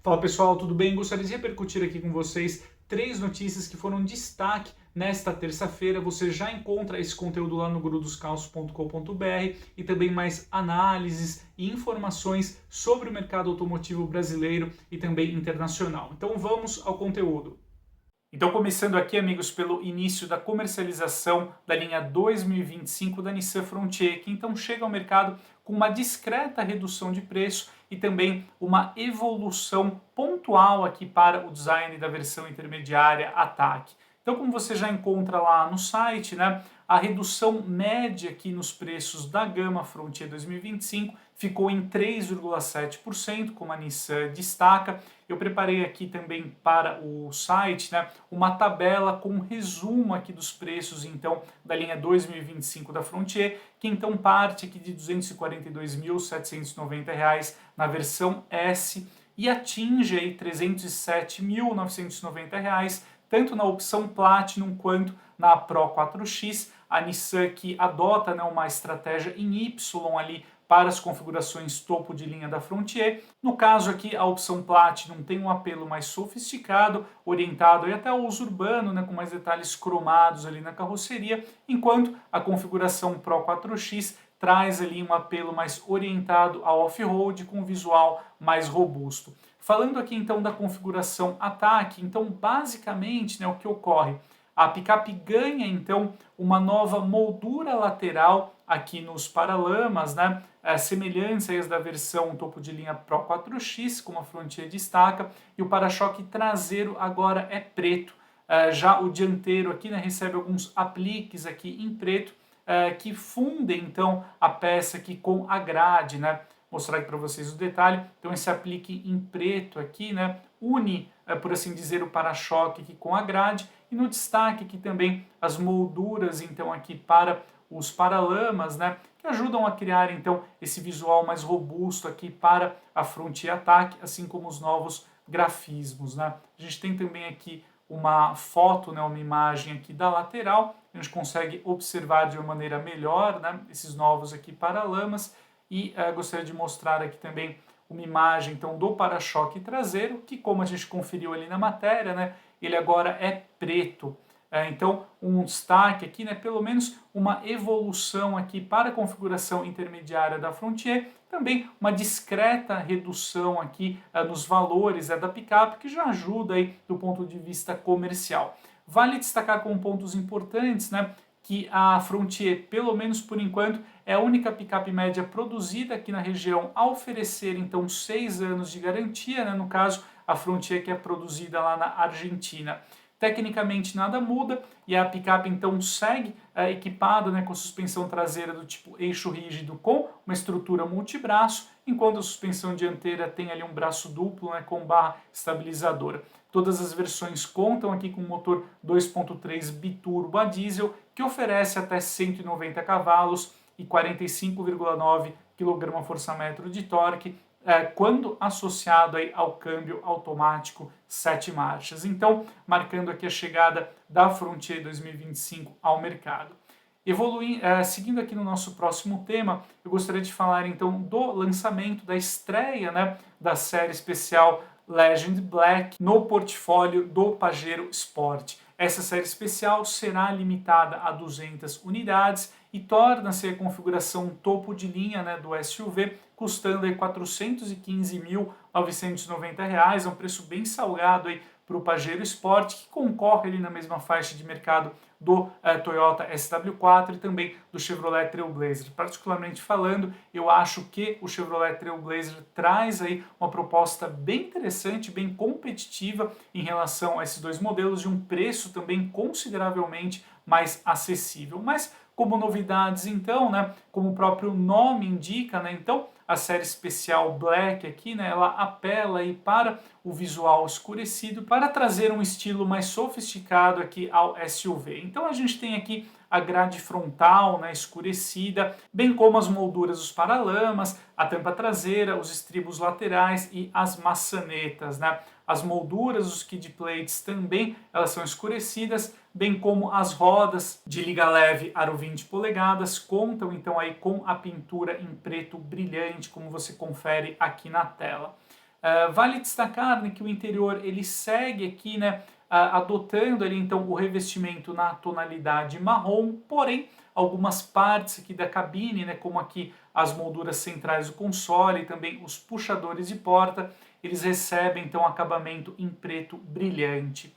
Fala pessoal, tudo bem? Gostaria de repercutir aqui com vocês três notícias que foram destaque nesta terça-feira. Você já encontra esse conteúdo lá no gurudoscarros.com.br e também mais análises e informações sobre o mercado automotivo brasileiro e também internacional. Então vamos ao conteúdo. Então, começando aqui, amigos, pelo início da comercialização da linha 2025 da Nissan Frontier, que então chega ao mercado com uma discreta redução de preço e também uma evolução pontual aqui para o design da versão intermediária Attack. Então, como você já encontra lá no site, né, a redução média aqui nos preços da gama Frontier 2025 ficou em 3,7%, como a Nissan destaca. Eu preparei aqui também para o site, né, uma tabela com um resumo aqui dos preços então da linha 2025 da Frontier, que então parte aqui de R$ 242.790 na versão S e atinge aí R$ 307.990 tanto na opção Platinum quanto na Pro 4X. A Nissan que adota, né, uma estratégia em Y ali para as configurações topo de linha da Frontier. No caso aqui, a opção Platinum tem um apelo mais sofisticado, orientado até ao uso urbano, né, com mais detalhes cromados ali na carroceria, enquanto a configuração Pro 4X traz ali um apelo mais orientado ao off-road, com um visual mais robusto. Falando aqui então da configuração Attack, então basicamente, né, o que ocorre? A picape ganha então uma nova moldura lateral aqui nos paralamas, né, semelhantes às da versão topo de linha Pro 4X, como a Frontier destaca, e o para-choque traseiro agora é preto. Já o dianteiro aqui, né, recebe alguns apliques aqui em preto, que fundem então a peça aqui com a grade, né? Mostrar aqui para vocês o detalhe. Então esse aplique em preto aqui, né, une, por assim dizer, o para-choque aqui com a grade, e no destaque aqui também as molduras então aqui para os paralamas, né, que ajudam a criar então esse visual mais robusto aqui para a Frontier Attack, assim como os novos grafismos, né? A gente tem também aqui uma foto, né, uma imagem aqui da lateral, a gente consegue observar de uma maneira melhor, né, esses novos aqui paralamas, e gostaria de mostrar aqui também uma imagem então do para-choque traseiro, que como a gente conferiu ali na matéria, né, ele agora é preto. Então um destaque aqui, né, pelo menos uma evolução aqui para a configuração intermediária da Frontier, também uma discreta redução aqui nos valores da picape, que já ajuda aí do ponto de vista comercial. Vale destacar como pontos importantes, né, que a Frontier, pelo menos por enquanto, é a única picape média produzida aqui na região a oferecer então 6 anos de garantia, né, no caso a Frontier que é produzida lá na Argentina. Tecnicamente nada muda e a picape então segue equipada, né, com suspensão traseira do tipo eixo rígido com uma estrutura multibraço, enquanto a suspensão dianteira tem ali um braço duplo, né, com barra estabilizadora. Todas as versões contam aqui com motor 2.3 biturbo a diesel, que oferece até 190 cavalos e 45,9 kgfm de torque, quando associado aí ao câmbio automático 7 marchas. Então, marcando aqui a chegada da Frontier 2025 ao mercado. Seguindo aqui no nosso próximo tema, eu gostaria de falar então do lançamento, da estreia, né, da série especial Legend Black no portfólio do Pajero Sport. Essa série especial será limitada a 200 unidades e torna-se a configuração topo de linha, né, do SUV, custando R$ 415.990, é um preço bem salgado para o Pajero Sport, que concorre ali na mesma faixa de mercado do Toyota SW4 e também do Chevrolet Trailblazer. Particularmente falando, eu acho que o Chevrolet Trailblazer traz aí uma proposta bem interessante, bem competitiva em relação a esses dois modelos, de um preço também consideravelmente mais acessível. Mas como novidades então, né, como o próprio nome indica, né, então a série especial Black aqui, né, ela apela aí para o visual escurecido para trazer um estilo mais sofisticado aqui ao SUV. Então a gente tem aqui a grade frontal, né, escurecida, bem como as molduras dos paralamas, a tampa traseira, os estribos laterais e as maçanetas, né? As molduras, os skid plates também, elas são escurecidas, bem como as rodas de liga leve aro 20 polegadas, contam então aí com a pintura em preto brilhante, como você confere aqui na tela. Vale destacar, né, que o interior ele segue aqui, né, adotando ali então o revestimento na tonalidade marrom, porém algumas partes aqui da cabine, né, como aqui as molduras centrais do console e também os puxadores de porta, eles recebem então acabamento em preto brilhante.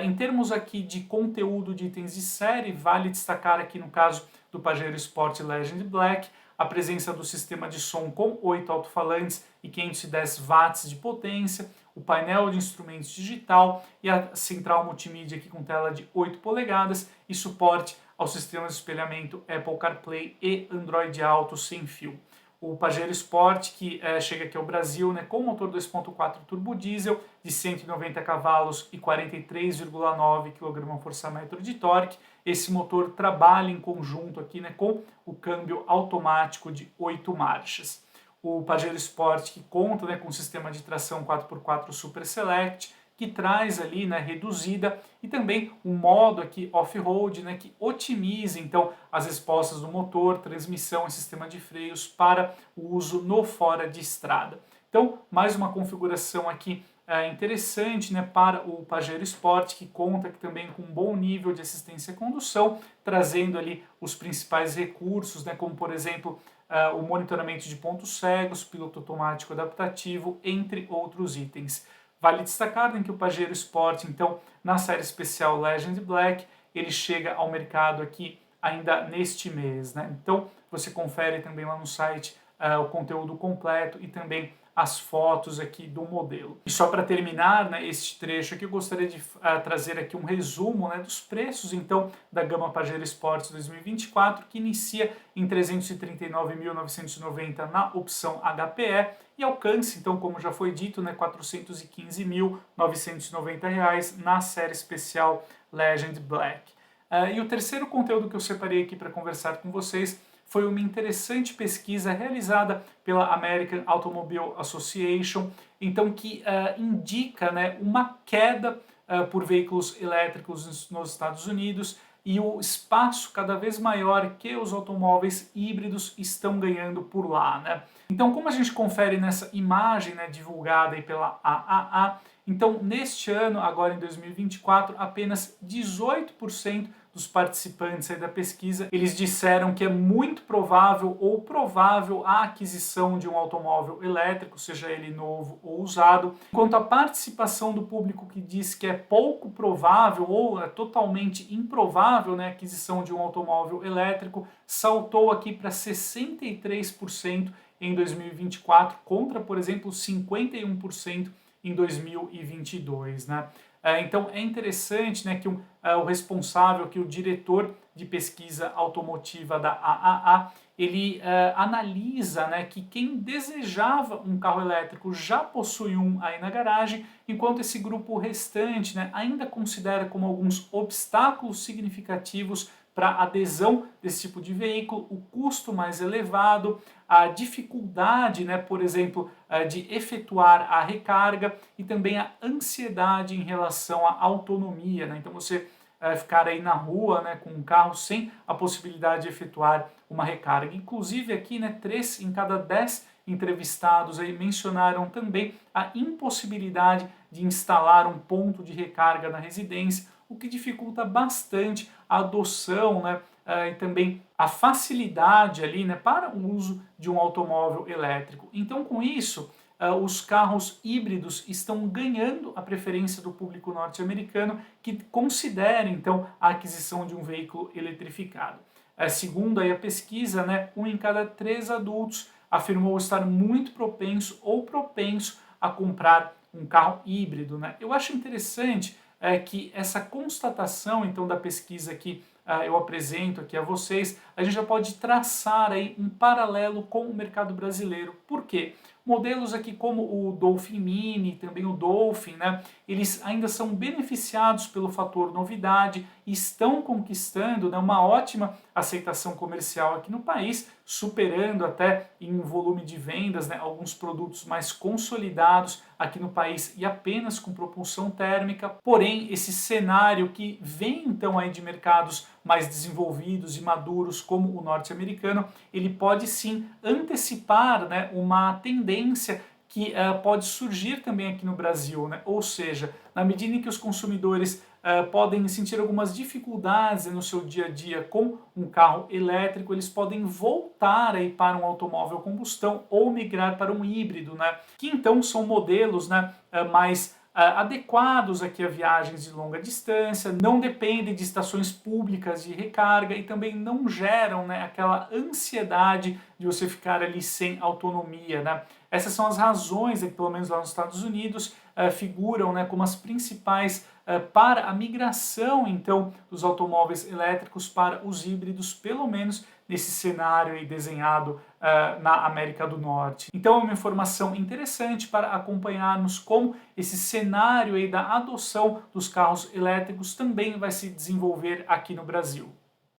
Em termos aqui de conteúdo de itens de série, vale destacar aqui no caso do Pajero Sport Legend Black, a presença do sistema de som com 8 alto-falantes e 510 watts de potência, o painel de instrumentos digital e a central multimídia aqui com tela de 8 polegadas e suporte ao sistema de espelhamento Apple CarPlay e Android Auto sem fio. O Pajero Sport, que chega aqui ao Brasil, né, com motor 2.4 turbo diesel de 190 cavalos e 43,9 kgfm de torque. Esse motor trabalha em conjunto aqui, né, com o câmbio automático de 8 marchas. O Pajero Sport, que conta, né, com um sistema de tração 4x4 Super Select, que traz ali, né, reduzida, e também um modo aqui off-road, né, que otimiza então as respostas do motor, transmissão e sistema de freios para o uso no fora de estrada. Então, mais uma configuração aqui interessante, né, para o Pajero Sport, que conta aqui também com um bom nível de assistência à condução, trazendo ali os principais recursos, né, como por exemplo o monitoramento de pontos cegos, piloto automático adaptativo, entre outros itens. Vale destacar, né, que o Pajero Sport, então, na série especial Legend Black, ele chega ao mercado aqui ainda neste mês, né? Então, você confere também lá no site o conteúdo completo e também as fotos aqui do modelo. E só para terminar, né, este trecho aqui, eu gostaria de trazer aqui um resumo, né, dos preços, então, da gama Pajero Sport 2024, que inicia em R$ 339.990 na opção HPE e alcança, então, como já foi dito, né, R$ 415.990 na série especial Legend Black. E o terceiro conteúdo que eu separei aqui para conversar com vocês foi uma interessante pesquisa realizada pela American Automobile Association, então que indica, né, uma queda por veículos elétricos nos Estados Unidos e o espaço cada vez maior que os automóveis híbridos estão ganhando por lá, né? Então, como a gente confere nessa imagem, né, divulgada aí pela AAA, então neste ano, agora em 2024, apenas 18% dos participantes aí da pesquisa, eles disseram que é muito provável ou provável a aquisição de um automóvel elétrico, seja ele novo ou usado, enquanto a participação do público que diz que é pouco provável ou é totalmente improvável, né, a aquisição de um automóvel elétrico saltou aqui para 63% em 2024 contra, por exemplo, 51% em 2022, né? Então é interessante, né, que o responsável, que o diretor de pesquisa automotiva da AAA, ele analisa, né, que quem desejava um carro elétrico já possui um aí na garagem, enquanto esse grupo restante, né, ainda considera como alguns obstáculos significativos para a adesão desse tipo de veículo, o custo mais elevado, a dificuldade, né, por exemplo, de efetuar a recarga e também a ansiedade em relação à autonomia, né? Então você ficar aí na rua, né, com um carro sem a possibilidade de efetuar uma recarga. Inclusive aqui, né, 3 em cada 10 entrevistados aí mencionaram também a impossibilidade de instalar um ponto de recarga na residência, o que dificulta bastante a adoção, né, e também a facilidade ali, né, para o uso de um automóvel elétrico. Então, com isso, os carros híbridos estão ganhando a preferência do público norte-americano que considera, então, a aquisição de um veículo eletrificado. Segundo aí a pesquisa, né, 1 em cada 3 adultos afirmou estar muito propenso ou propenso a comprar um carro híbrido, né? Eu acho interessante que essa constatação, então, da pesquisa que eu apresento aqui a vocês, a gente já pode traçar aí um paralelo com o mercado brasileiro. Por quê? Modelos aqui como o Dolphin Mini, também o Dolphin, né, eles ainda são beneficiados pelo fator novidade e estão conquistando, né, uma ótima aceitação comercial aqui no país, superando até em volume de vendas, né, alguns produtos mais consolidados aqui no país e apenas com propulsão térmica. Porém, esse cenário que vem então aí de mercados mais desenvolvidos e maduros como o norte-americano, ele pode sim antecipar, né, uma tendência que pode surgir também aqui no Brasil, né? Ou seja, na medida em que os consumidores podem sentir algumas dificuldades no seu dia a dia com um carro elétrico, eles podem voltar aí para um automóvel a combustão ou migrar para um híbrido, né? Que então são modelos, né, mais adequados aqui a viagens de longa distância, não dependem de estações públicas de recarga e também não geram, né, aquela ansiedade de você ficar ali sem autonomia, né? Essas são as razões, pelo menos lá nos Estados Unidos, figuram, né, como as principais para a migração, então, dos automóveis elétricos para os híbridos, pelo menos nesse cenário aí desenhado na América do Norte. Então é uma informação interessante para acompanharmos como esse cenário aí da adoção dos carros elétricos também vai se desenvolver aqui no Brasil.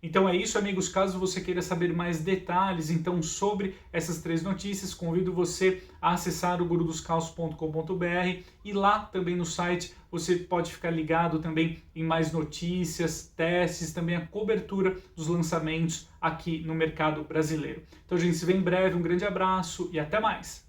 Então é isso, amigos. Caso você queira saber mais detalhes então sobre essas 3 notícias, convido você a acessar o gurudoscarros.com.br e lá também no site você pode ficar ligado também em mais notícias, testes, também a cobertura dos lançamentos aqui no mercado brasileiro. Então a gente se vê em breve, um grande abraço e até mais!